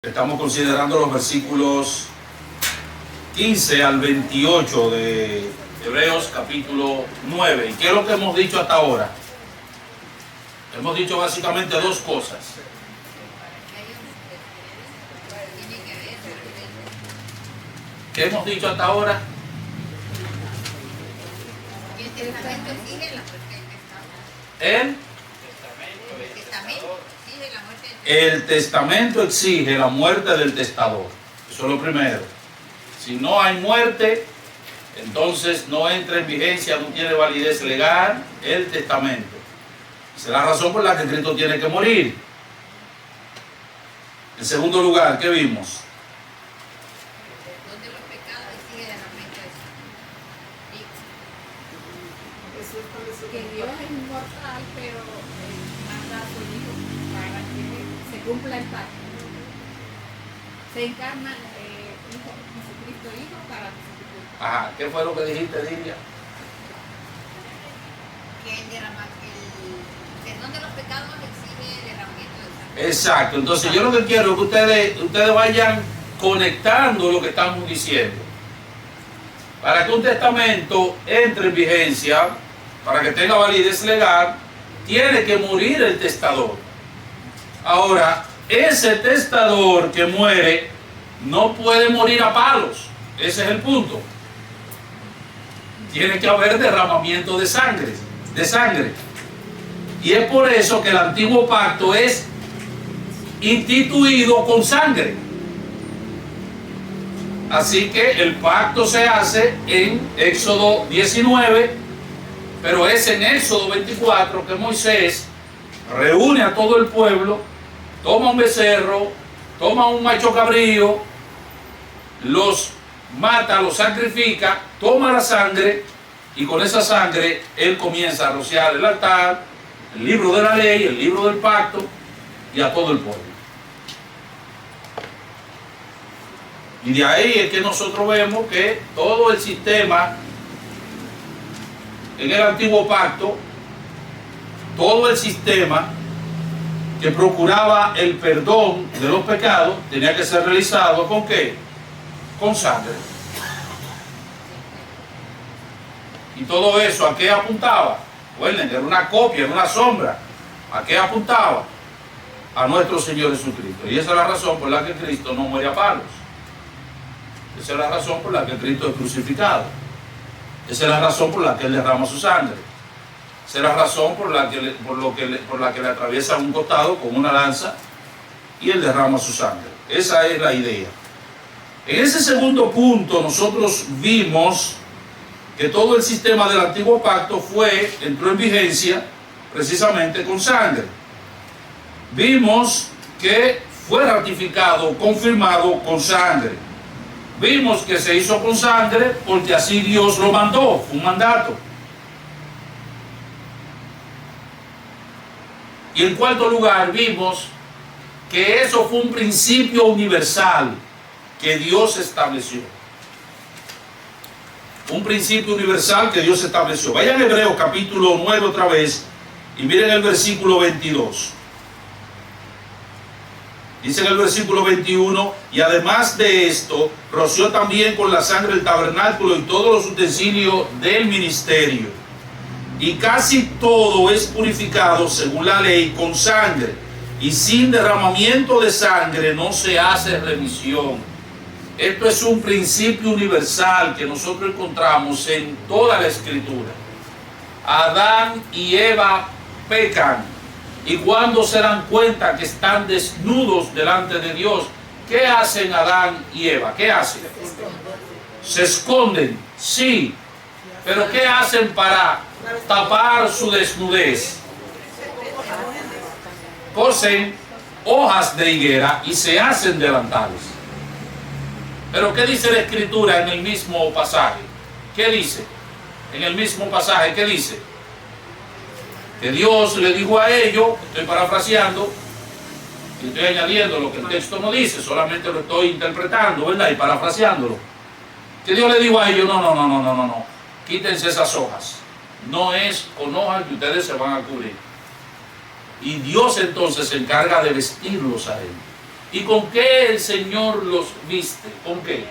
Estamos considerando los versículos 15 al 28 de Hebreos capítulo 9. ¿Y qué es lo que hemos dicho hasta ahora? Hemos dicho básicamente dos cosas. ¿Qué hemos dicho hasta ahora? El testamento exige la muerte del testador. Eso es lo primero. Si no hay muerte, entonces no entra en vigencia, no tiene validez legal el testamento. Esa es la razón por la que Cristo tiene que morir. En segundo lugar, ¿qué vimos? Que Dios es inmortal, pero manda a su Hijo para que se cumpla el pacto. Se encarna Jesucristo Hijo para que se cumpla. Ajá, ¿qué fue lo que dijiste, Lidia? Que el perdón de los pecados exige el derramamiento de sangre. Exacto, entonces yo lo que quiero es que ustedes vayan conectando lo que estamos diciendo. Para que un testamento entre en vigencia, para que tenga validez legal, tiene que morir el testador. Ahora, ese testador que muere no puede morir a palos. Ese es el punto. Tiene que haber derramamiento de sangre. Y es por eso que el antiguo pacto es instituido con sangre. Así que el pacto se hace en Éxodo 19, pero es en Éxodo 24 que Moisés reúne a todo el pueblo, toma un becerro, toma un macho cabrío, los mata, los sacrifica, toma la sangre y con esa sangre él comienza a rociar el altar, el libro de la ley, el libro del pacto y a todo el pueblo. Y de ahí es que nosotros vemos que todo el sistema en el antiguo pacto, todo el sistema que procuraba el perdón de los pecados tenía que ser realizado ¿con qué? Con sangre. Y todo eso, ¿a qué apuntaba? Bueno, era una copia, era una sombra. ¿A qué apuntaba? A nuestro Señor Jesucristo. Y esa es la razón por la que Cristo no muere a palos. Esa es la razón por la que Cristo es crucificado. Esa es la razón por la que Él derrama su sangre. Esa es la razón por la que le atraviesa un costado con una lanza y Él derrama su sangre. Esa es la idea. En ese segundo punto nosotros vimos que todo el sistema del antiguo pacto entró en vigencia precisamente con sangre. Vimos que fue ratificado, confirmado con sangre. Vimos que se hizo con sangre porque así Dios lo mandó, fue un mandato. Y en cuarto lugar vimos que eso fue un principio universal que Dios estableció. Un principio universal que Dios estableció. Vayan a Hebreos capítulo 9 otra vez y miren el versículo 22. Dice en el versículo 21, y además de esto, roció también con la sangre el tabernáculo y todos los utensilios del ministerio. Y casi todo es purificado según la ley con sangre, y sin derramamiento de sangre no se hace remisión. Esto es un principio universal que nosotros encontramos en toda la Escritura. Adán y Eva pecan. Y cuando se dan cuenta que están desnudos delante de Dios, ¿qué hacen Adán y Eva? ¿Qué hacen? Se esconden, sí. Pero ¿qué hacen para tapar su desnudez? Cosen hojas de higuera y se hacen delantales. Pero ¿qué dice la Escritura en el mismo pasaje? ¿Qué dice? En el mismo pasaje, ¿qué dice? Que Dios le dijo a ellos, estoy parafraseando, y estoy añadiendo lo que el texto no dice, solamente lo estoy interpretando, ¿verdad? Y parafraseándolo. Que Dios le dijo a ellos, no, quítense esas hojas. No es con hojas que ustedes se van a cubrir. Y Dios entonces se encarga de vestirlos a ellos. ¿Y con qué el Señor los viste? ¿Con qué?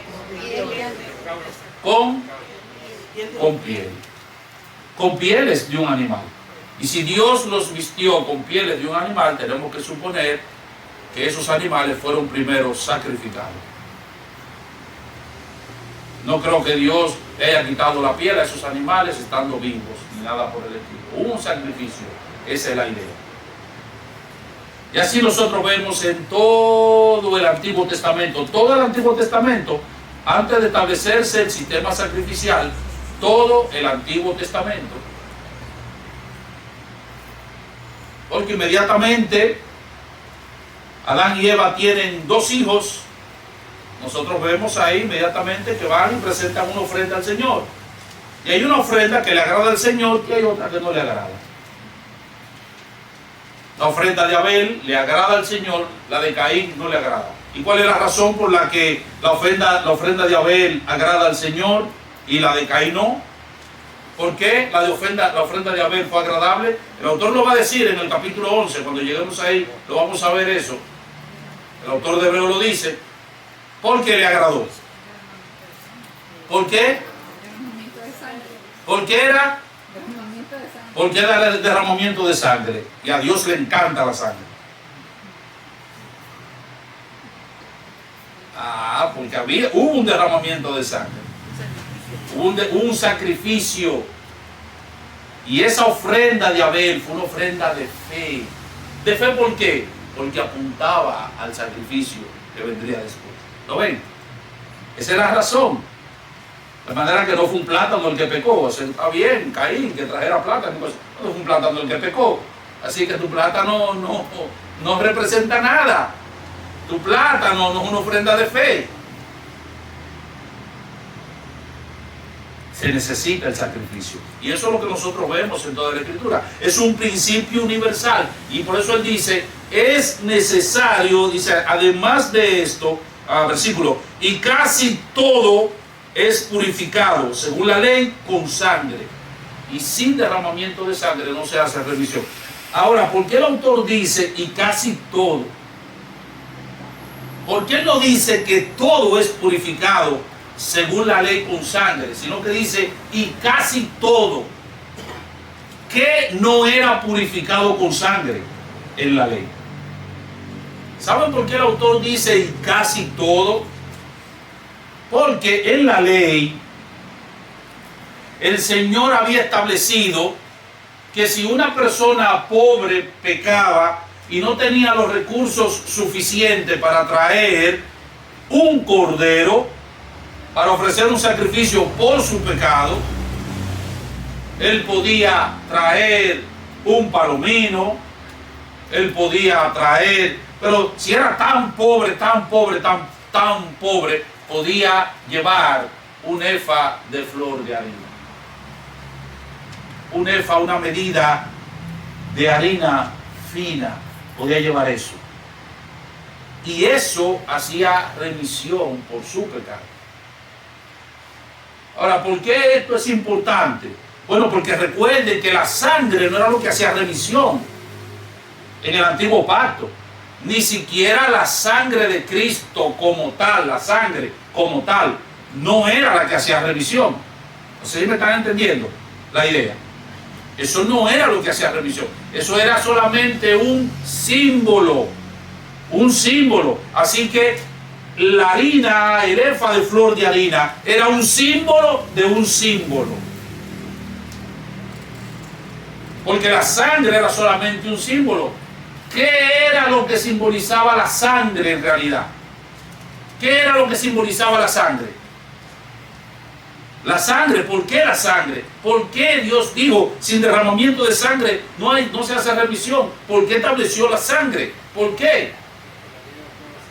Con piel. Con pieles de un animal. Y si Dios los vistió con pieles de un animal, tenemos que suponer que esos animales fueron primero sacrificados. No creo que Dios le haya quitado la piel a esos animales estando vivos, ni nada por el estilo. Hubo un sacrificio, esa es la idea. Y así nosotros vemos en todo el Antiguo Testamento, todo el Antiguo Testamento, antes de establecerse el sistema sacrificial, todo el Antiguo Testamento. Porque inmediatamente Adán y Eva tienen 2 hijos. Nosotros vemos ahí inmediatamente que van y presentan una ofrenda al Señor. Y hay una ofrenda que le agrada al Señor y hay otra que no le agrada. La ofrenda de Abel le agrada al Señor, la de Caín no le agrada. ¿Y cuál es la razón por la que la ofrenda de Abel agrada al Señor y la de Caín no? ¿Por qué la ofrenda de Abel fue agradable? El autor lo va a decir en el capítulo 11, cuando lleguemos ahí lo vamos a ver eso. El autor de Hebreo lo dice. ¿Por qué le agradó? ¿Por qué? ¿Por qué era? Porque era el derramamiento de sangre. Y a Dios le encanta la sangre. Porque hubo un derramamiento de sangre. Hubo un sacrificio. Y esa ofrenda de Abel fue una ofrenda de fe. ¿De fe por qué? Porque apuntaba al sacrificio que vendría después. ¿Lo ven? Esa es la razón. De manera que no fue un plátano el que pecó. Está bien, Caín, que trajera plátano. No fue un plátano el que pecó. Así que tu plátano no representa nada. Tu plátano no es una ofrenda de fe. Se necesita el sacrificio. Y eso es lo que nosotros vemos en toda la Escritura. Es un principio universal. Y por eso él dice, es necesario, dice, además de esto, versículo, y casi todo es purificado, según la ley, con sangre. Y sin derramamiento de sangre no se hace remisión. Ahora, ¿por qué el autor dice, y casi todo? ¿Por qué no dice que todo es purificado según la ley con sangre? Sino que dice, y casi todo. ¿Qué no era purificado con sangre en la ley? ¿Saben por qué el autor dice y casi todo? Porque en la ley el Señor había establecido que si una persona pobre pecaba y no tenía los recursos suficientes para traer un cordero, para ofrecer un sacrificio por su pecado, él podía traer un palomino, él podía traer, pero si era tan pobre, podía llevar un efa de flor de harina. Un efa, una medida de harina fina, podía llevar eso. Y eso hacía remisión por su pecado. Ahora, ¿por qué esto es importante? Bueno, porque recuerden que la sangre no era lo que hacía remisión en el antiguo pacto. Ni siquiera la sangre de Cristo como tal, la sangre como tal, no era la que hacía remisión. No sé si me están entendiendo la idea. Eso no era lo que hacía remisión. Eso era solamente un símbolo. Un símbolo. Así que la harina, el efa de flor de harina, era un símbolo de un símbolo. Porque la sangre era solamente un símbolo. ¿Qué era lo que simbolizaba la sangre en realidad? ¿Qué era lo que simbolizaba la sangre? La sangre, ¿por qué la sangre? ¿Por qué Dios dijo, sin derramamiento de sangre no se hace remisión? ¿Por qué estableció la sangre? ¿Por qué?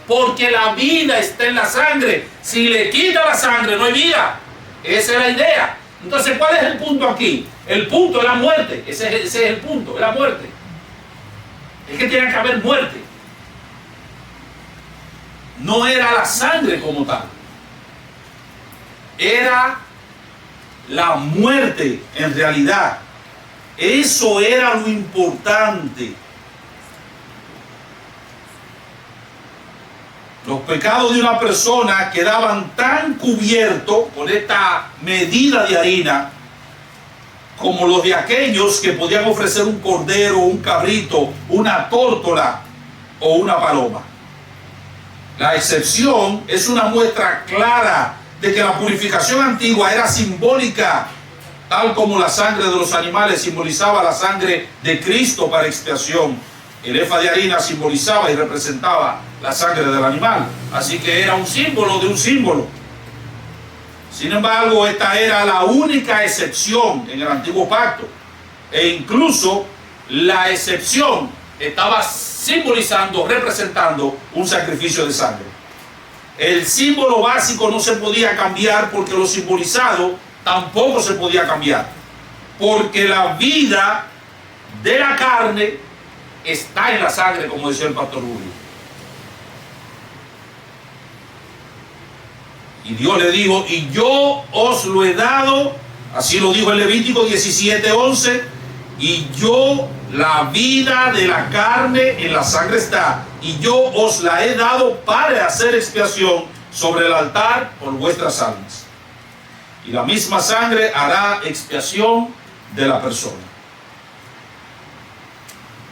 Porque la vida está en la sangre. Si le quita la sangre, no hay vida. Esa es la idea. Entonces, ¿cuál es el punto aquí? El punto es la muerte. Ese es el punto, es la muerte. Es que tiene que haber muerte. No era la sangre como tal. Era la muerte en realidad. Eso era lo importante. Los pecados de una persona quedaban tan cubiertos por esta medida de harina como los de aquellos que podían ofrecer un cordero, un cabrito, una tórtola o una paloma. La excepción es una muestra clara de que la purificación antigua era simbólica, tal como la sangre de los animales simbolizaba la sangre de Cristo para expiación. El efa de harina simbolizaba y representaba la sangre del animal, así que era un símbolo de un símbolo. Sin embargo, esta era la única excepción en el antiguo pacto, e incluso la excepción estaba simbolizando, representando un sacrificio de sangre. El símbolo básico no se podía cambiar porque lo simbolizado tampoco se podía cambiar, porque la vida de la carne está en la sangre, como decía el pastor Julio. Y Dios le dijo, y yo os lo he dado, así lo dijo en Levítico 17:11, y yo, la vida de la carne en la sangre está, y yo os la he dado para hacer expiación sobre el altar por vuestras almas. Y la misma sangre hará expiación de la persona.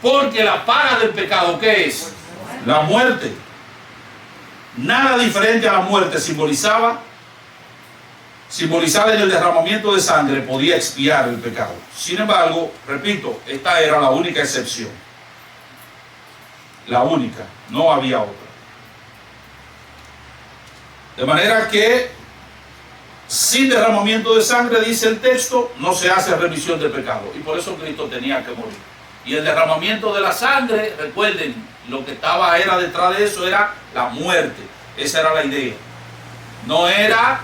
Porque la paga del pecado, ¿qué es? La muerte. Nada diferente a la muerte simbolizada en el derramamiento de sangre podía expiar el pecado. Sin embargo, repito, esta era la única excepción. La única, no había otra. De manera que sin derramamiento de sangre, dice el texto, no se hace remisión de pecado. Y por eso Cristo tenía que morir. Y el derramamiento de la sangre, recuerden, lo que era detrás de eso era la muerte. Esa era la idea. No era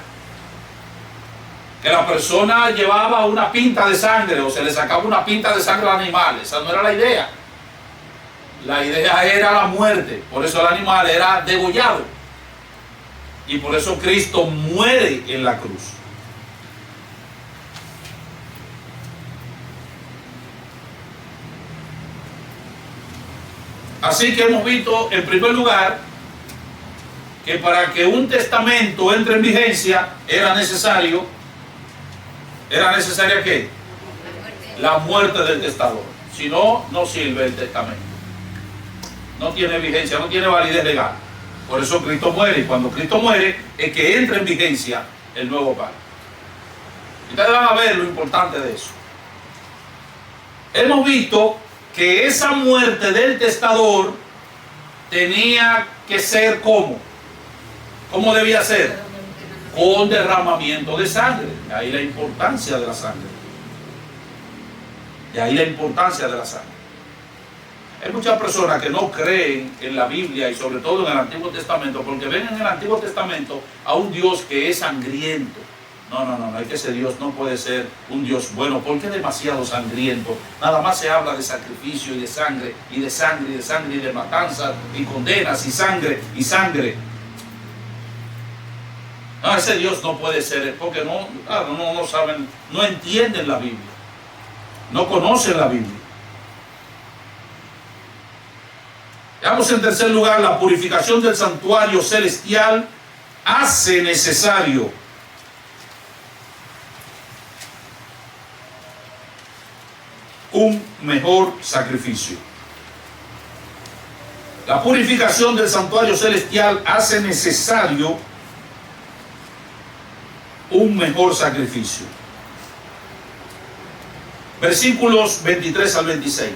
que la persona llevaba una pinta de sangre o se le sacaba una pinta de sangre al animal. Esa no era la idea. La idea era la muerte. Por eso el animal era degollado. Y por eso Cristo muere en la cruz. Así que hemos visto, en primer lugar, que para que un testamento entre en vigencia era necesaria ¿qué? La muerte del testador. Si no, no sirve el testamento. No tiene vigencia, no tiene validez legal. Por eso Cristo muere, y cuando Cristo muere es que entra en vigencia el nuevo pacto. Ustedes van a ver lo importante de eso. Hemos visto que esa muerte del testador tenía que ser ¿cómo? ¿Cómo debía ser? Con derramamiento de sangre. De ahí la importancia de la sangre. De ahí la importancia de la sangre. Hay muchas personas que no creen en la Biblia y sobre todo en el Antiguo Testamento porque ven en el Antiguo Testamento a un Dios que es sangriento. No, es que ese Dios no puede ser un Dios bueno porque es demasiado sangriento. Nada más se habla de sacrificio y de sangre y de sangre y de sangre y de matanzas y condenas y sangre y sangre. No, ese Dios no puede ser porque no saben, no entienden la Biblia, no conocen la Biblia. Veamos en tercer lugar, la purificación del santuario celestial hace necesario un mejor sacrificio. La purificación del santuario celestial hace necesario un mejor sacrificio. Versículos 23 al 26.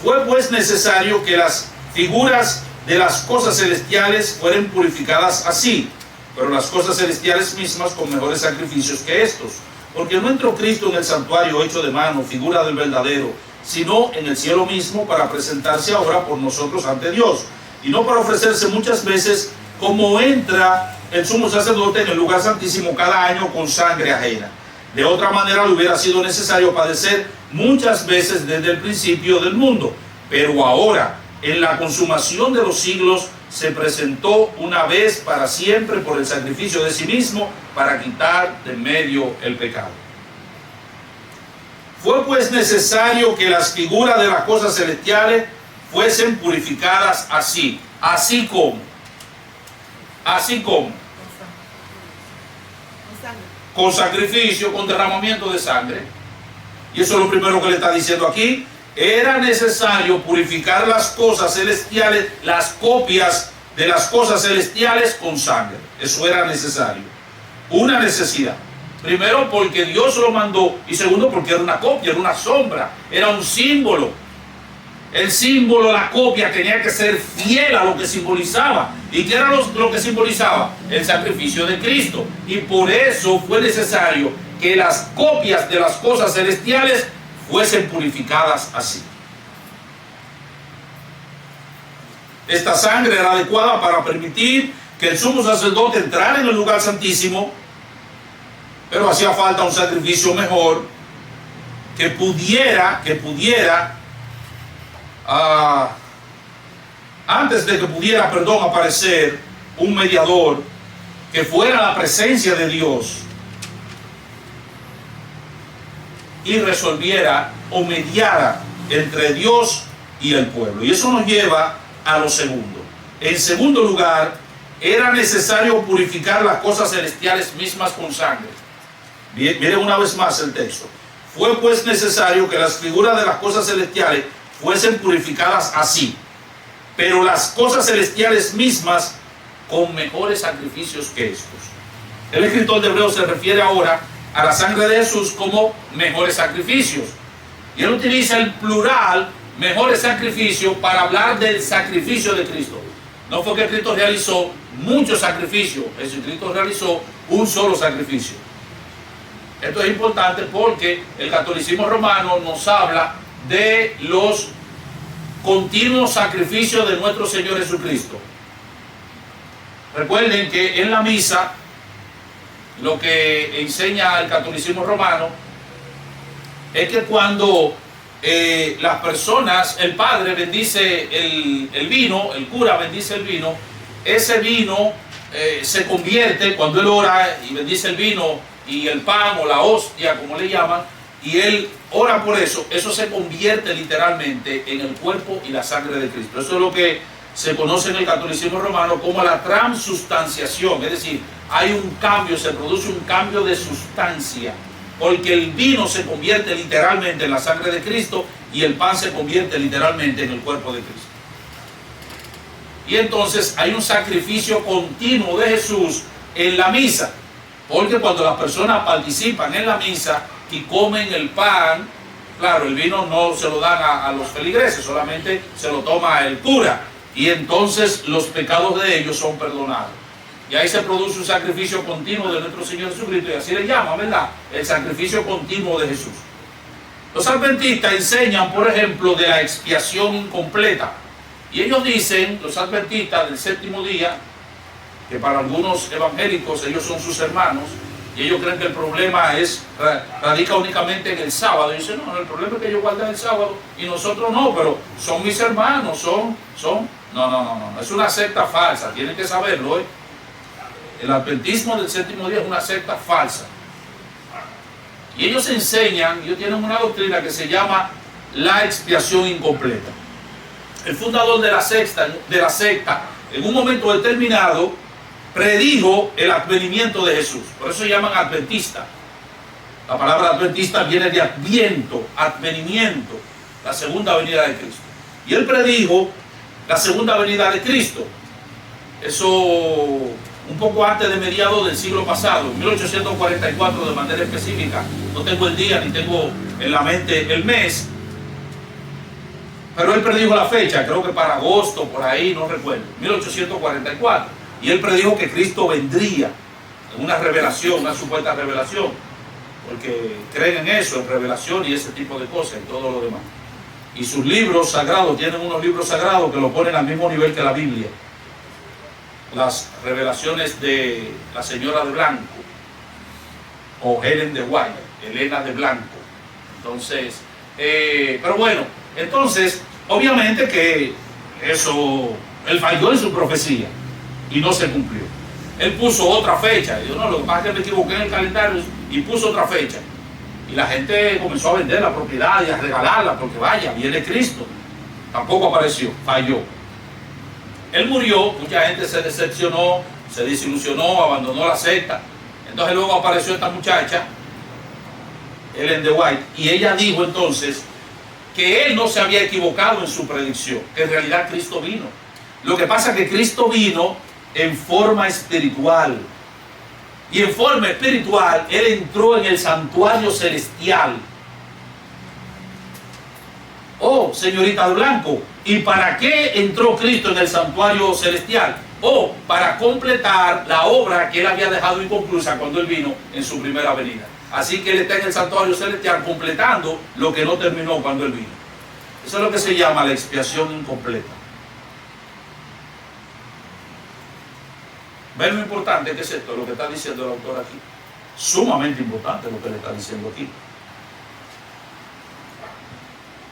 Fue pues necesario que las figuras de las cosas celestiales fueran purificadas así, pero las cosas celestiales mismas con mejores sacrificios que estos. Porque no entró Cristo en el santuario hecho de mano, figura del verdadero, sino en el cielo mismo para presentarse ahora por nosotros ante Dios, y no para ofrecerse muchas veces como entra el sumo sacerdote en el lugar santísimo cada año con sangre ajena. De otra manera le hubiera sido necesario padecer muchas veces desde el principio del mundo, pero ahora, en la consumación de los siglos, se presentó una vez para siempre por el sacrificio de sí mismo para quitar de en medio el pecado. Fue pues necesario que las figuras de las cosas celestiales fuesen purificadas así como Así como con sacrificio, con derramamiento de sangre. Y eso es lo primero que le está diciendo aquí. Era necesario purificar las cosas celestiales, las copias de las cosas celestiales con sangre. Eso era necesario. Una necesidad. Primero porque Dios lo mandó, y segundo porque era una copia, era una sombra, era un símbolo. El símbolo, la copia, tenía que ser fiel a lo que simbolizaba. ¿Y qué era lo que simbolizaba? El sacrificio de Cristo. Y por eso fue necesario que las copias de las cosas celestiales fuesen purificadas así. Esta sangre era adecuada para permitir que el sumo sacerdote entrara en el lugar santísimo, pero hacía falta un sacrificio mejor que pudiera antes de que pudiera, aparecer un mediador que fuera la presencia de Dios y resolviera o mediara entre Dios y el pueblo. Y eso nos lleva a lo segundo. En segundo lugar, era necesario purificar las cosas celestiales mismas con sangre. Miren una vez más el texto. Fue pues necesario que las figuras de las cosas celestiales fuesen purificadas así, pero las cosas celestiales mismas con mejores sacrificios que estos. El escritor de Hebreos se refiere ahora a la sangre de Jesús como mejores sacrificios, y él utiliza el plural mejores sacrificios para hablar del sacrificio de Cristo. No fue que Cristo realizó muchos sacrificios, Jesucristo realizó un solo sacrificio. Esto es importante porque el catolicismo romano nos habla de los continuos sacrificios de nuestro Señor Jesucristo. Recuerden que en la misa, lo que enseña el catolicismo romano es que cuando las personas, el padre bendice el vino, el cura bendice el vino, ese vino se convierte, cuando él ora y bendice el vino y el pan o la hostia, como le llaman, y él ora por eso, eso se convierte literalmente en el cuerpo y la sangre de Cristo. Eso es lo que se conoce en el catolicismo romano como la transustanciación, es decir, hay un cambio, se produce un cambio de sustancia, porque el vino se convierte literalmente en la sangre de Cristo y el pan se convierte literalmente en el cuerpo de Cristo. Y entonces hay un sacrificio continuo de Jesús en la misa, porque cuando las personas participan en la misa y comen el pan, claro, el vino no se lo dan a los feligreses, solamente se lo toma el cura, y entonces los pecados de ellos son perdonados. Y ahí se produce un sacrificio continuo de nuestro Señor Jesucristo, y así le llaman, ¿verdad? El sacrificio continuo de Jesús. Los adventistas enseñan, por ejemplo, de la expiación incompleta. Y ellos dicen, los adventistas del séptimo día, que para algunos evangélicos ellos son sus hermanos, y ellos creen que el problema radica únicamente en el sábado. Y dicen, no, el problema es que ellos guardan el sábado y nosotros no, pero son mis hermanos, No, es una secta falsa, tienen que saberlo, ¿eh? El adventismo del séptimo día es una secta falsa. Y ellos enseñan, ellos tienen una doctrina que se llama la expiación incompleta. El fundador de la secta, en un momento determinado, predijo el advenimiento de Jesús. Por eso se llaman adventistas. La palabra adventista viene de adviento, advenimiento, la segunda venida de Cristo. Y él predijo la segunda venida de Cristo. Eso un poco antes de mediados del siglo pasado, en 1844 de manera específica. No tengo el día ni tengo en la mente el mes, pero él predijo la fecha, creo que para agosto, por ahí, no recuerdo, 1844. Y él predijo que Cristo vendría en una revelación, una supuesta revelación, porque creen en eso, en revelación y ese tipo de cosas y todo lo demás. Y sus libros sagrados, tienen unos libros sagrados que lo ponen al mismo nivel que la Biblia. Las revelaciones de la señora de blanco, o Helen de White, Elena de Blanco. Entonces, pero bueno, entonces, obviamente que eso, él falló en su profecía y no se cumplió. Él puso otra fecha, y yo no, lo que pasa es que me equivoqué en el calendario y puso otra fecha. Y la gente comenzó a vender la propiedad y a regalarla, porque vaya, viene Cristo. Tampoco apareció, falló. Él murió, mucha gente se decepcionó se desilusionó, abandonó la secta. Entonces luego apareció esta muchacha, Ellen G. White, y ella dijo entonces que él no se había equivocado en su predicción, que en realidad Cristo vino. Lo que pasa es que Cristo vino en forma espiritual. Y en forma espiritual, Él entró en el santuario celestial. Oh, señorita de blanco, ¿y para qué entró Cristo en el santuario celestial? Oh, para completar la obra que Él había dejado inconclusa cuando Él vino en su primera venida. Así que Él está en el santuario celestial completando lo que no terminó cuando Él vino. Eso es lo que se llama la expiación incompleta. ¿Ven lo importante que es esto, lo que está diciendo el autor aquí? Sumamente importante lo que le está diciendo aquí.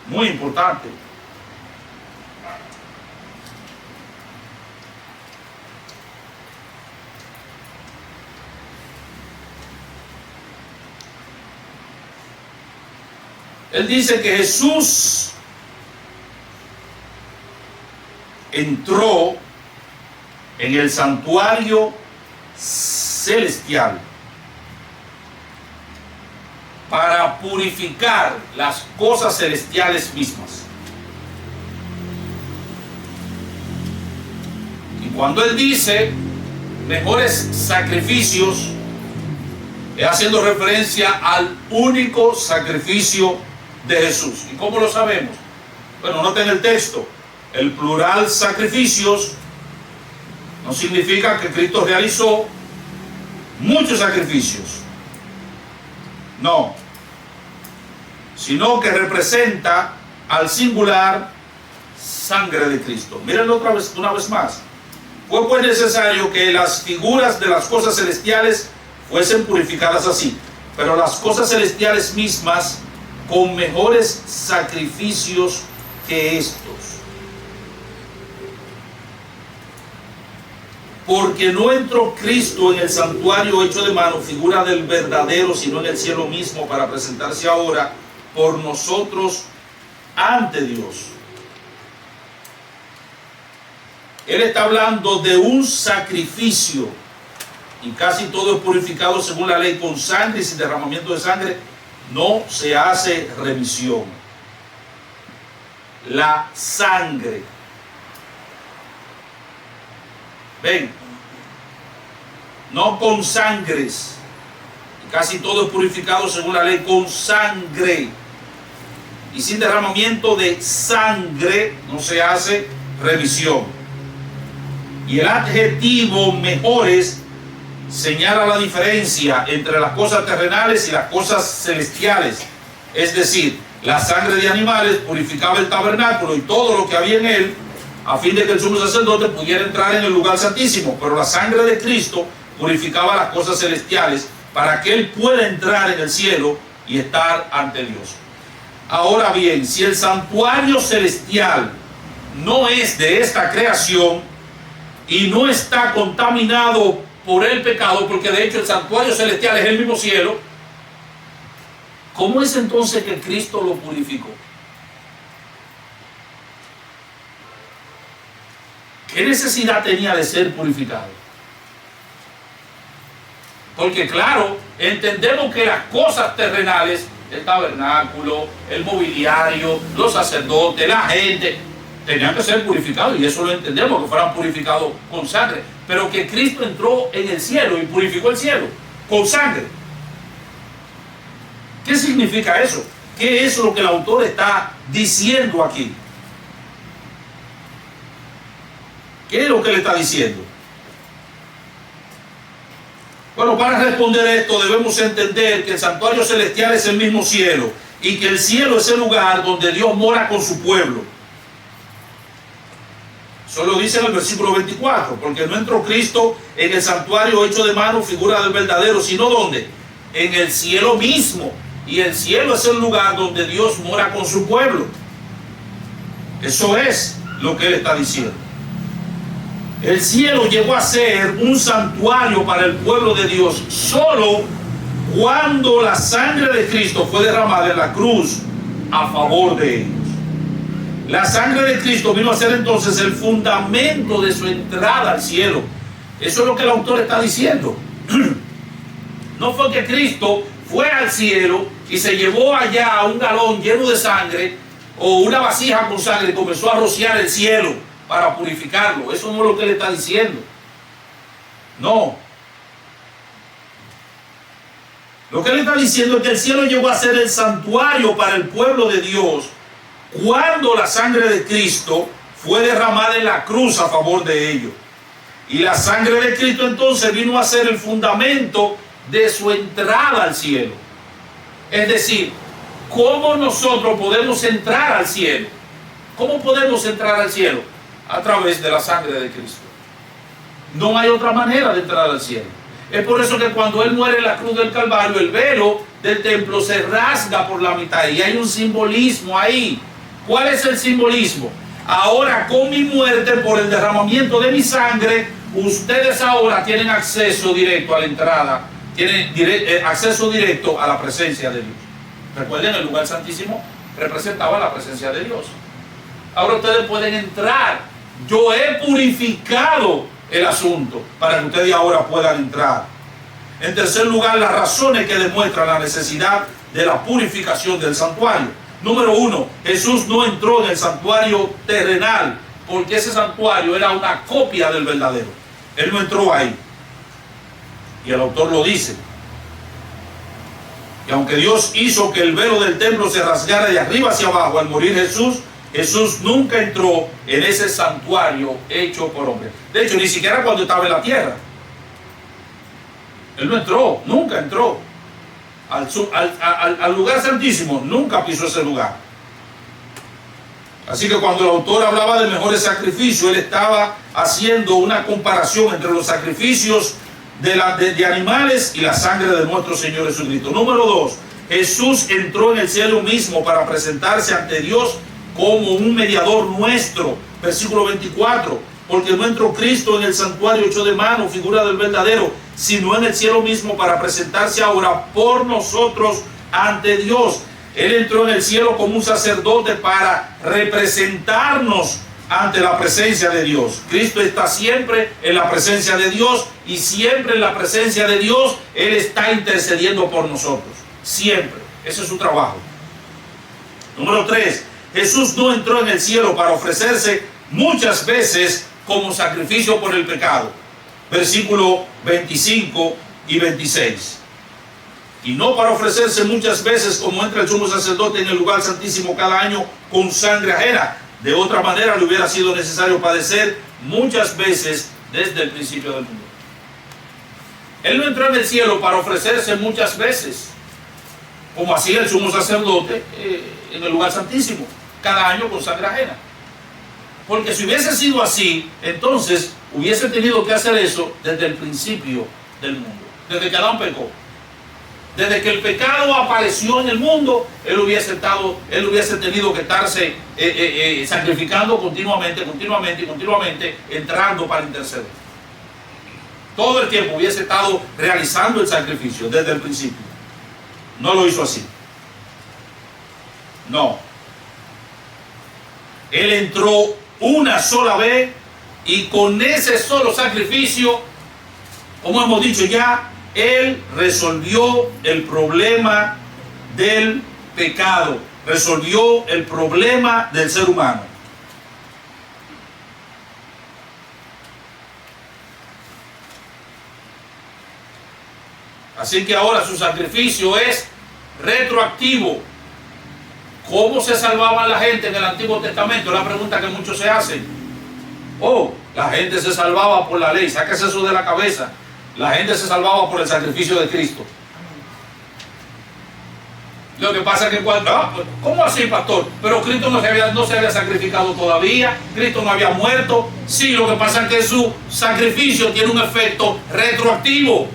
Muy importante. Él dice que Jesús entró en el santuario celestial para purificar las cosas celestiales mismas. Y cuando Él dice mejores sacrificios, es haciendo referencia al único sacrificio de Jesús. ¿Y cómo lo sabemos? Bueno, noten el texto. El plural sacrificios no significa que Cristo realizó muchos sacrificios. No. Sino que representa al singular sangre de Cristo. Mírenlo una vez más. Fue pues necesario que las figuras de las cosas celestiales fuesen purificadas así, pero las cosas celestiales mismas con mejores sacrificios que estos. Porque no entró Cristo en el santuario hecho de mano, figura del verdadero, sino en el cielo mismo, para presentarse ahora por nosotros ante Dios. Él está hablando de un sacrificio, y casi todo es purificado según la ley con sangre, y sin derramamiento de sangre no se hace remisión. La sangre. Ven, no con sangres, y casi todo es purificado según la ley con sangre, y sin derramamiento de sangre no se hace remisión. Y el adjetivo mejores señala la diferencia entre las cosas terrenales y las cosas celestiales. Es decir, la sangre de animales purificaba el tabernáculo y todo lo que había en él, a fin de que el sumo sacerdote pudiera entrar en el lugar santísimo. Pero la sangre de Cristo purificaba las cosas celestiales para que Él pueda entrar en el cielo y estar ante Dios. Ahora bien, si el santuario celestial no es de esta creación y no está contaminado por el pecado, porque de hecho el santuario celestial es el mismo cielo, ¿cómo es entonces que Cristo lo purificó? ¿Qué necesidad tenía de ser purificado? Porque claro, entendemos que las cosas terrenales, el tabernáculo, el mobiliario, los sacerdotes, la gente, tenían que ser purificados, y eso lo entendemos, que fueran purificados con sangre. Pero que Cristo entró en el cielo y purificó el cielo con sangre. ¿Qué significa eso? ¿Qué es lo que el autor está diciendo aquí? ¿Qué es lo que le está diciendo? Bueno, para responder esto debemos entender que el santuario celestial es el mismo cielo y que el cielo es el lugar donde Dios mora con su pueblo. Eso lo dice en el versículo 24, porque no entró Cristo en el santuario hecho de mano, figura del verdadero, sino ¿dónde? En el cielo mismo. Y el cielo es el lugar donde Dios mora con su pueblo. Eso es lo que él está diciendo. El cielo llegó a ser un santuario para el pueblo de Dios solo cuando la sangre de Cristo fue derramada en la cruz a favor de ellos. La sangre de Cristo vino a ser entonces el fundamento de su entrada al cielo. Eso es lo que el autor está diciendo. No fue que Cristo fue al cielo y se llevó allá un galón lleno de sangre o una vasija con sangre y comenzó a rociar el cielo para purificarlo. Eso no es lo que él está diciendo. No. Lo que él está diciendo es que el cielo llegó a ser el santuario para el pueblo de Dios cuando la sangre de Cristo fue derramada en la cruz a favor de ellos. Y la sangre de Cristo entonces vino a ser el fundamento de su entrada al cielo. Es decir, ¿cómo nosotros podemos entrar al cielo? ¿Cómo podemos entrar al cielo? A través de la sangre de Cristo. No hay otra manera de entrar al cielo. Es por eso que cuando Él muere en la cruz del Calvario, el velo del templo se rasga por la mitad y hay un simbolismo ahí. ¿Cuál es el simbolismo? Ahora, con mi muerte, por el derramamiento de mi sangre, ustedes ahora tienen acceso directo a la entrada, tienen acceso directo a la presencia de Dios. Recuerden, el lugar santísimo representaba la presencia de Dios. Ahora ustedes pueden entrar. Yo he purificado el asunto para que ustedes ahora puedan entrar. En tercer lugar, las razones que demuestran la necesidad de la purificación del santuario. Número uno, Jesús no entró en el santuario terrenal porque ese santuario era una copia del verdadero. Él no entró ahí. Y el autor lo dice. Y aunque Dios hizo que el velo del templo se rasgara de arriba hacia abajo al morir Jesús, Jesús nunca entró en ese santuario hecho por hombre. De hecho, ni siquiera cuando estaba en la tierra. Él no entró, nunca entró. Al lugar santísimo, nunca pisó ese lugar. Así que cuando el autor hablaba de mejores sacrificios, él estaba haciendo una comparación entre los sacrificios de animales y la sangre de nuestro Señor Jesucristo. Número dos, Jesús entró en el cielo mismo para presentarse ante Dios como un mediador nuestro. Versículo 24, porque no entró Cristo en el santuario hecho de mano, figura del verdadero, sino en el cielo mismo para presentarse ahora por nosotros ante Dios. Él entró en el cielo como un sacerdote para representarnos ante la presencia de Dios. Cristo está siempre en la presencia de Dios y siempre en la presencia de Dios Él está intercediendo por nosotros. Siempre. Ese es su trabajo. Número 3. Jesús no entró en el cielo para ofrecerse muchas veces como sacrificio por el pecado. Versículo 25 y 26. Y no para ofrecerse muchas veces como entra el sumo sacerdote en el lugar santísimo cada año con sangre ajena. De otra manera le hubiera sido necesario padecer muchas veces desde el principio del mundo. Él no entró en el cielo para ofrecerse muchas veces, como hacía el sumo sacerdote en el lugar santísimo, cada año con sangre ajena. Porque si hubiese sido así, entonces hubiese tenido que hacer eso desde el principio del mundo, desde que Adán pecó. Desde que el pecado apareció en el mundo, él hubiese tenido que estarse sacrificando continuamente, entrando para interceder. Todo el tiempo hubiese estado realizando el sacrificio desde el principio. No lo hizo así. No. Él entró una sola vez y con ese solo sacrificio, como hemos dicho ya, Él resolvió el problema del pecado, resolvió el problema del ser humano. Así que ahora su sacrificio es retroactivo. ¿Cómo se salvaba la gente en el Antiguo Testamento? Es la pregunta que muchos se hacen. Oh, la gente se salvaba por la ley, sáquese eso de la cabeza. La gente se salvaba por el sacrificio de Cristo. Lo que pasa es que cuando... ¿Cómo así, pastor? Pero Cristo no se había sacrificado todavía. Cristo no había muerto. Sí, lo que pasa es que su sacrificio tiene un efecto retroactivo.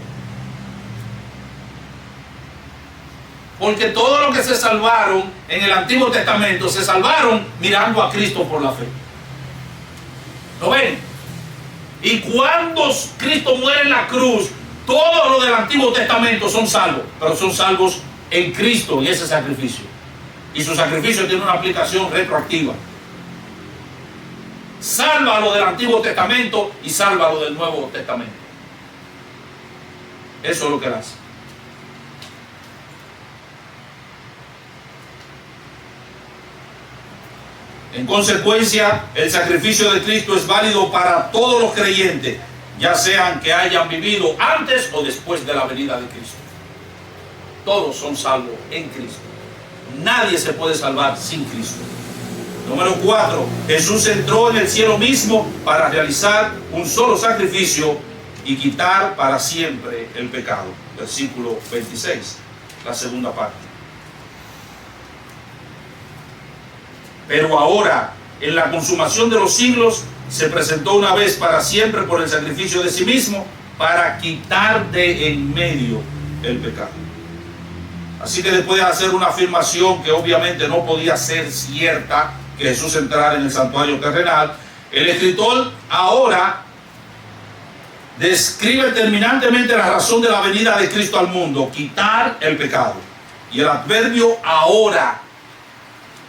Porque todos los que se salvaron en el Antiguo Testamento se salvaron mirando a Cristo por la fe. ¿Lo ven? Y cuando Cristo muere en la cruz, todos los del Antiguo Testamento son salvos, pero son salvos en Cristo, en ese sacrificio. Y su sacrificio tiene una aplicación retroactiva. Salva lo del Antiguo Testamento y salva lo del Nuevo Testamento. Eso es lo que él hace. En consecuencia, el sacrificio de Cristo es válido para todos los creyentes, ya sean que hayan vivido antes o después de la venida de Cristo. Todos son salvos en Cristo. Nadie se puede salvar sin Cristo. Número 4. Jesús entró en el cielo mismo para realizar un solo sacrificio y quitar para siempre el pecado. Versículo 26, la segunda parte. Pero ahora, en la consumación de los siglos, se presentó una vez para siempre por el sacrificio de sí mismo para quitar de en medio el pecado. Así que después de hacer una afirmación que obviamente no podía ser cierta, que Jesús entrara en el santuario terrenal, el escritor ahora describe terminantemente la razón de la venida de Cristo al mundo: quitar el pecado. Y el adverbio ahora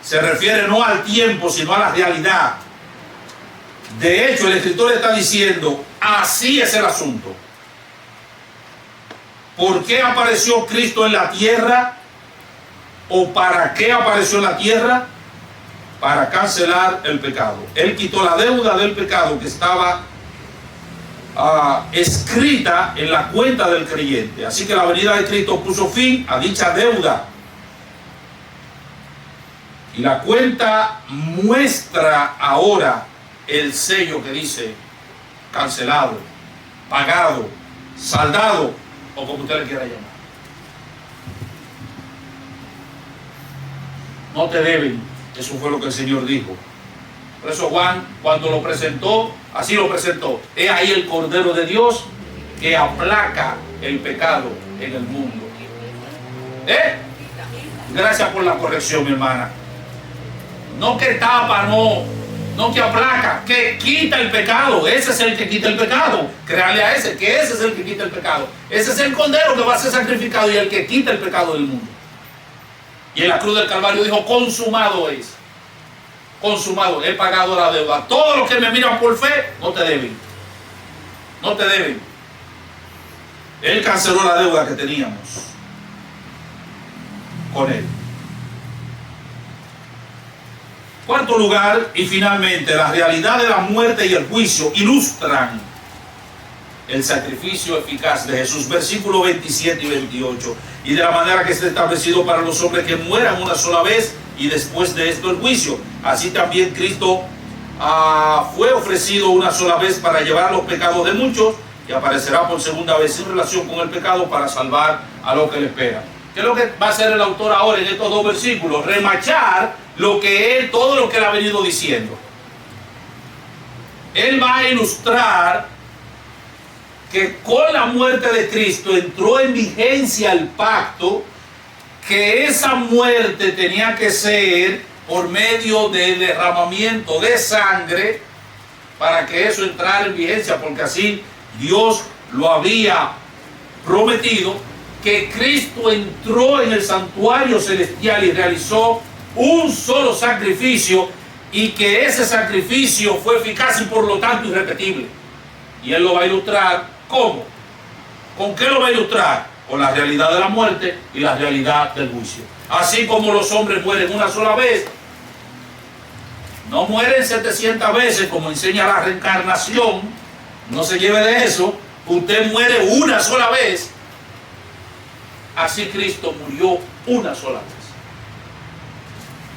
se refiere no al tiempo, sino a la realidad. De hecho, el escritor está diciendo, así es el asunto. ¿Por qué apareció Cristo en la tierra? ¿O para qué apareció en la tierra? Para cancelar el pecado. Él quitó la deuda del pecado que estaba escrita en la cuenta del creyente. Así que la venida de Cristo puso fin a dicha deuda. Y la cuenta muestra ahora el sello que dice cancelado, pagado, saldado, o como usted le quiera llamar. No te deben. Eso fue lo que el Señor dijo. Por eso Juan, cuando lo presentó, así lo presentó: he ahí el Cordero de Dios que aplaca el pecado en el mundo. Gracias por la corrección, mi hermana. No que tapa, no que aplaca, que quita el pecado. Ese es el que quita el pecado. Créale a ese, que ese es el que quita el pecado. Ese es el Cordero que va a ser sacrificado y el que quita el pecado del mundo. Y en la cruz del Calvario dijo: consumado es. Consumado, he pagado la deuda. Todos los que me miran por fe, no te deben. No te deben. Él canceló la deuda que teníamos con Él. Cuarto lugar, y finalmente, la realidad de la muerte y el juicio ilustran el sacrificio eficaz de Jesús. Versículos 27 y 28. Y de la manera que está establecido para los hombres que mueran una sola vez y después de esto el juicio. Así también Cristo fue ofrecido una sola vez para llevar los pecados de muchos, y aparecerá por segunda vez en relación con el pecado para salvar a los que le esperan. ¿Qué es lo que va a hacer el autor ahora en estos dos versículos? Remachar todo lo que él ha venido diciendo. Él va a ilustrar que con la muerte de Cristo entró en vigencia el pacto, que esa muerte tenía que ser por medio del derramamiento de sangre, para que eso entrara en vigencia, porque así Dios lo había prometido, que Cristo entró en el santuario celestial y realizó un solo sacrificio, y que ese sacrificio fue eficaz y por lo tanto irrepetible. Y él lo va a ilustrar. ¿Cómo? ¿Con qué lo va a ilustrar? Con la realidad de la muerte y la realidad del juicio. Así como los hombres mueren una sola vez, no mueren 700 veces como enseña la reencarnación. No se lleve de eso. Usted muere una sola vez. Así Cristo murió una sola vez.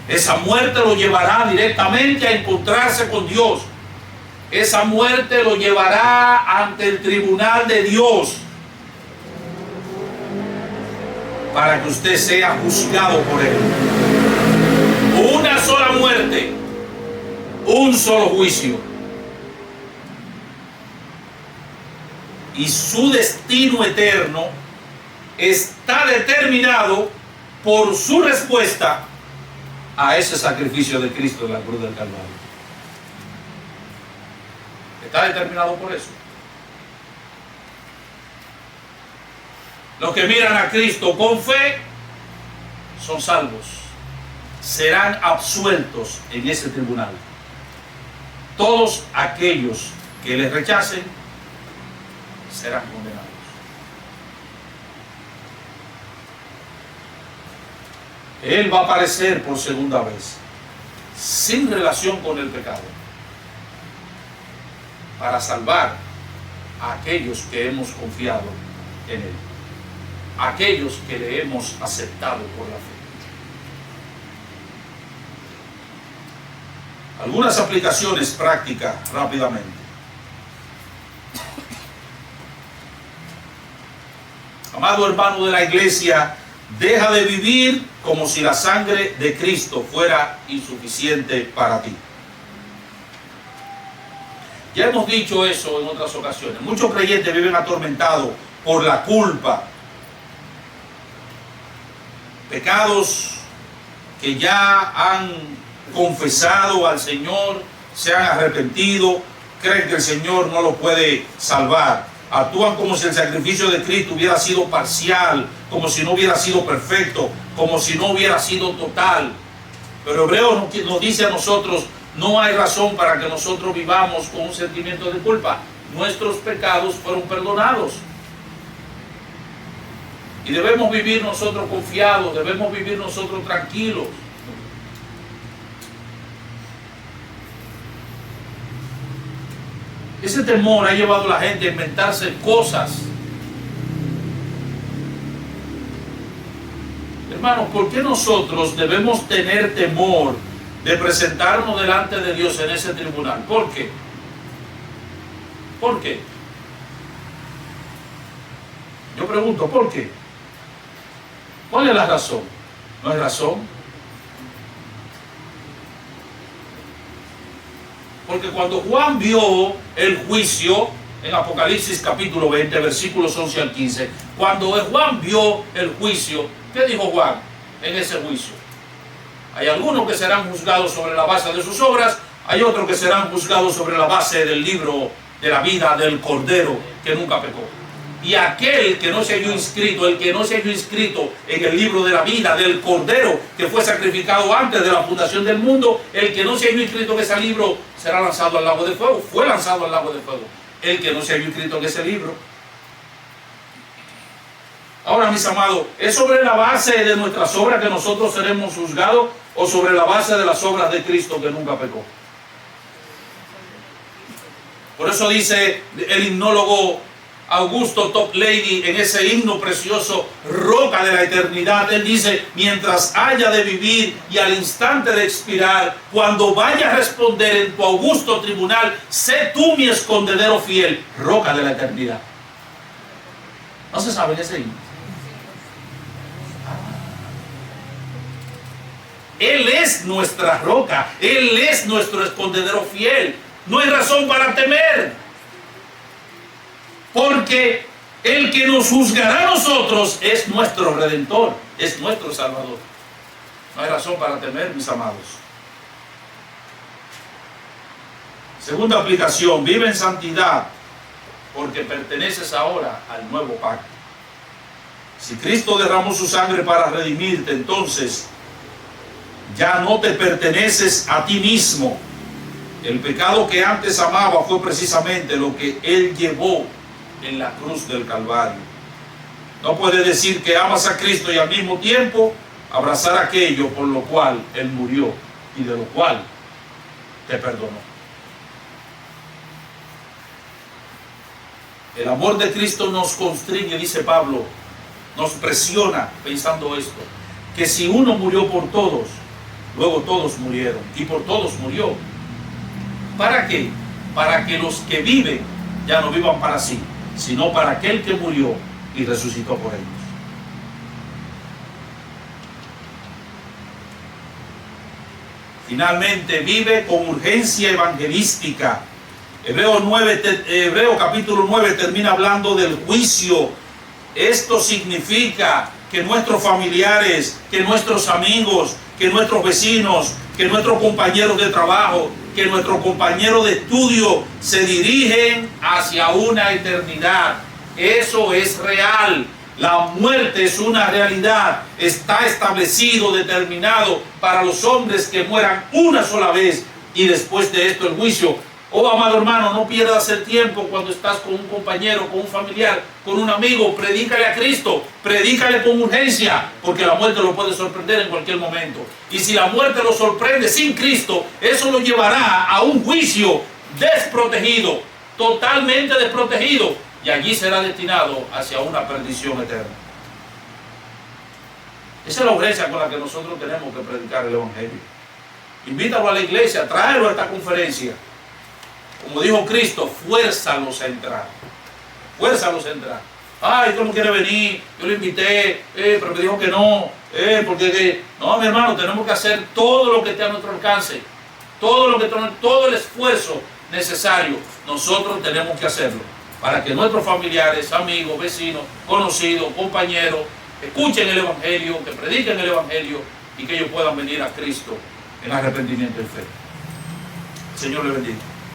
Esa muerte lo llevará directamente a encontrarse con Dios. Esa muerte lo llevará ante el tribunal de Dios, para que usted sea juzgado por Él. Una sola muerte, un solo juicio. Y su destino eterno está determinado por su respuesta a ese sacrificio de Cristo en la cruz del Calvario. Está determinado por eso. Los que miran a Cristo con fe son salvos. Serán absueltos en ese tribunal. todos aquellos que les rechacen serán condenados. Él va a aparecer por segunda vez, sin relación con el pecado, para salvar a aquellos que hemos confiado en Él, aquellos que le hemos aceptado por la fe. Algunas aplicaciones prácticas rápidamente. Amado hermano de la iglesia, deja de vivir como si la sangre de Cristo fuera insuficiente para ti. Ya hemos dicho eso en otras ocasiones. Muchos creyentes viven atormentados por la culpa. Pecados que ya han confesado al Señor, se han arrepentido, creen que el Señor no lo puede salvar. Actúan como si el sacrificio de Cristo hubiera sido parcial, como si no hubiera sido perfecto, como si no hubiera sido total. Pero Hebreos nos dice a nosotros, no hay razón para que nosotros vivamos con un sentimiento de culpa. Nuestros pecados fueron perdonados. Y debemos vivir nosotros confiados, debemos vivir nosotros tranquilos. Ese temor ha llevado a la gente a inventarse cosas. Hermanos, ¿por qué nosotros debemos tener temor de presentarnos delante de Dios en ese tribunal? ¿Por qué? ¿Por qué? Yo pregunto, ¿por qué? ¿Cuál es la razón? ¿No hay razón? Porque cuando Juan vio el juicio, en Apocalipsis capítulo 20, versículos 11 al 15, cuando Juan vio el juicio, ¿qué dijo Juan en ese juicio? Hay algunos que serán juzgados sobre la base de sus obras, hay otros que serán juzgados sobre la base del libro de la vida del Cordero que nunca pecó. Y aquel que no se halló inscrito, el que no se halló inscrito en el libro de la vida del Cordero que fue sacrificado antes de la fundación del mundo, el que no se halló inscrito en ese libro será lanzado al lago de fuego, fue lanzado al lago de fuego. El que no se halló inscrito en ese libro. Ahora, mis amados, ¿es sobre la base de nuestras obras que nosotros seremos juzgados o sobre la base de las obras de Cristo que nunca pecó? Por eso dice el himnólogo Augusto Toplady en ese himno precioso, Roca de la Eternidad, él dice, mientras haya de vivir y al instante de expirar, cuando vaya a responder en tu augusto tribunal, sé tú mi escondedero fiel, Roca de la Eternidad. ¿No se sabe ese himno? Él es nuestra roca, Él es nuestro escondedero fiel. No hay razón para temer. Porque el que nos juzgará a nosotros es nuestro Redentor, es nuestro Salvador. No hay razón para temer, mis amados. Segunda aplicación, vive en santidad, porque perteneces ahora al nuevo pacto. Si Cristo derramó su sangre para redimirte, entonces ya no te perteneces a ti mismo. El pecado que antes amaba fue precisamente lo que Él llevó en la cruz del Calvario. No puedes decir que amas a Cristo y al mismo tiempo abrazar aquello por lo cual Él murió y de lo cual te perdonó. El amor de Cristo nos constriñe, dice Pablo, nos presiona pensando esto, que si uno murió por todos, luego todos murieron y por todos murió. ¿Para qué? Para que los que viven ya no vivan para sí, sino para aquel que murió y resucitó por ellos. Finalmente, vive con urgencia evangelística. Hebreo capítulo 9 termina hablando del juicio. Esto significa que nuestros familiares, que nuestros amigos, que nuestros vecinos, que nuestros compañeros de trabajo, que nuestros compañeros de estudio se dirigen hacia una eternidad. Eso es real. La muerte es una realidad. Está establecido, determinado para los hombres que mueran una sola vez. y después de esto el juicio. Oh, amado hermano, no pierdas el tiempo cuando estás con un compañero, con un familiar, con un amigo. Predícale a Cristo, predícale con urgencia, porque la muerte lo puede sorprender en cualquier momento. Y si la muerte lo sorprende sin Cristo, eso lo llevará a un juicio desprotegido, totalmente desprotegido, y allí será destinado hacia una perdición eterna. Esa es la urgencia con la que nosotros tenemos que predicar el Evangelio. Invítalo a la iglesia, tráelo a esta conferencia. Como dijo Cristo, fuérzalos a entrar. Fuérzalos a entrar. Ay, ¿cómo quiere venir? Yo lo invité, pero me dijo que no. Porque no, mi hermano, tenemos que hacer todo lo que esté a nuestro alcance. Todo el esfuerzo necesario. Nosotros tenemos que hacerlo. Para que nuestros familiares, amigos, vecinos, conocidos, compañeros, escuchen el Evangelio, que prediquen el Evangelio y que ellos puedan venir a Cristo en arrepentimiento y fe. El Señor le bendiga.